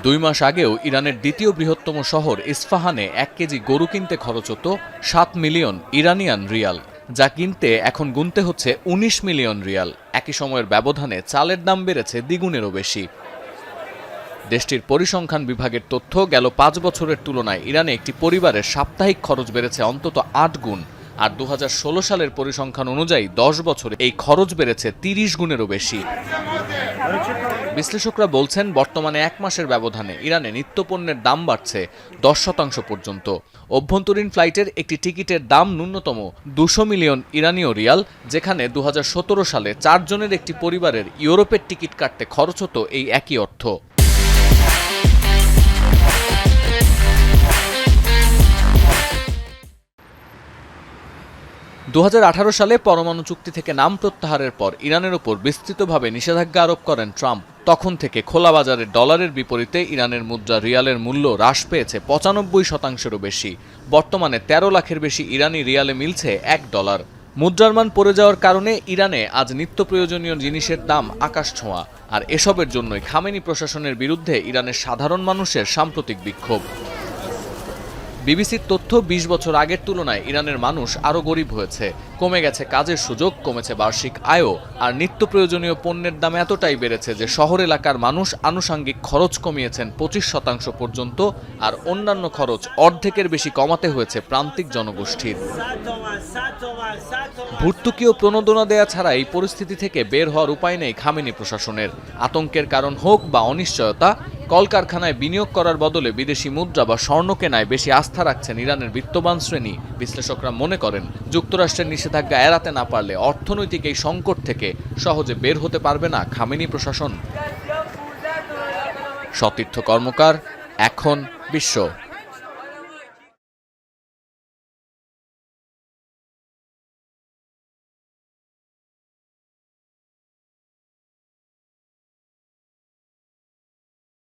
2 মাস আগেও ইরানের দ্বিতীয় বৃহত্তম শহর ইস্পাহানে 1 কেজি গরু কিনতে খরচ হতো 7 মিলিয়ন ইরানিয়ান রিয়াল, যা কিনতে এখন গুনতে হচ্ছে 19 মিলিয়ন রিয়াল। একই সময়ের ব্যবধানে চালের দাম বেড়েছে দ্বিগুণেরও বেশি। দেশটির পরিসংখ্যান বিভাগের তথ্য, গেল 5 বছরের তুলনায় ইরানে একটি পরিবারের সাপ্তাহিক খরচ বেড়েছে অন্তত 8 গুণ, আর 2016 সালের পরিসংখ্যান অনুযায়ী 10 বছরে এই খরচ বেড়েছে 30 গুণেরও বেশি। বিশ্লেষকরা বলছেন, বর্তমানে 1 মাসের ব্যবধানে ইরানে নিত্যপণ্যের দাম বাড়ছে 10% পর্যন্ত। অভ্যন্তরীণ ফ্লাইটের একটি টিকিটের দাম ন্যূনতম 200 মিলিয়ন ইরানীয় রিয়াল, যেখানে 2017 সালে 4 জনের একটি পরিবারের ইউরোপের টিকিট কাটতে খরচ হতো এই একই অর্থ। দু 2018 সালে পরমাণু চুক্তি থেকে নাম প্রত্যাহারের পর ইরানের ওপর বিস্তৃতভাবে নিষেধাজ্ঞা আরোপ করেন ট্রাম্প। তখন থেকে খোলা বাজারে ডলারের বিপরীতে ইরানের মুদ্রা রিয়ালের মূল্য হ্রাস পেয়েছে 95%-রও বেশি। বর্তমানে 13 লাখের বেশি ইরানি রিয়ালে মিলছে $1। মুদ্রার মান পড়ে যাওয়ার কারণে ইরানে আজ নিত্য প্রয়োজনীয় জিনিসের দাম আকাশ ছোঁয়া, আর এসবের জন্যই খামেনি প্রশাসনের বিরুদ্ধে ইরানের সাধারণ মানুষের সাম্প্রতিক বিক্ষোভ। বিবিসির তথ্য, 20 বছর আগের তুলনায় ইরানের মানুষ আরও গরিব হয়েছে। কমে গেছে কাজের সুযোগ, কমেছে বার্ষিক আয়ও, আর নিত্য প্রয়োজনীয় পণ্যের দাম এতটাই বেড়েছে যে শহর এলাকার মানুষ আনুষঙ্গিক খরচ কমিয়েছেন 25% পর্যন্ত, আর অন্যান্য খরচ অর্ধেকের বেশি কমাতে হয়েছে প্রান্তিক জনগোষ্ঠীর। ভর্তুকি ও প্রণোদনা দেয়া ছাড়া এই পরিস্থিতি থেকে বের হওয়ার উপায় নেই খামেনি প্রশাসনের। আতঙ্কের কারণ হোক বা অনিশ্চয়তা, কলকারখানায় বিনিয়োগ করার বদলে বিদেশি মুদ্রা বা স্বর্ণ কেনায় বেশি আস্থা রাখছেন ইরানের বিত্তবান শ্রেণী। বিশ্লেষকরা মনে করেন, যুক্তরাষ্ট্রের নিষেধাজ্ঞা এড়াতে না পারলে অর্থনৈতিক এই সংকট থেকে সহজে বের হতে পারবে না খামেনি প্রশাসন। সতীর্থ কর্মকার, এখন বিশ্ব।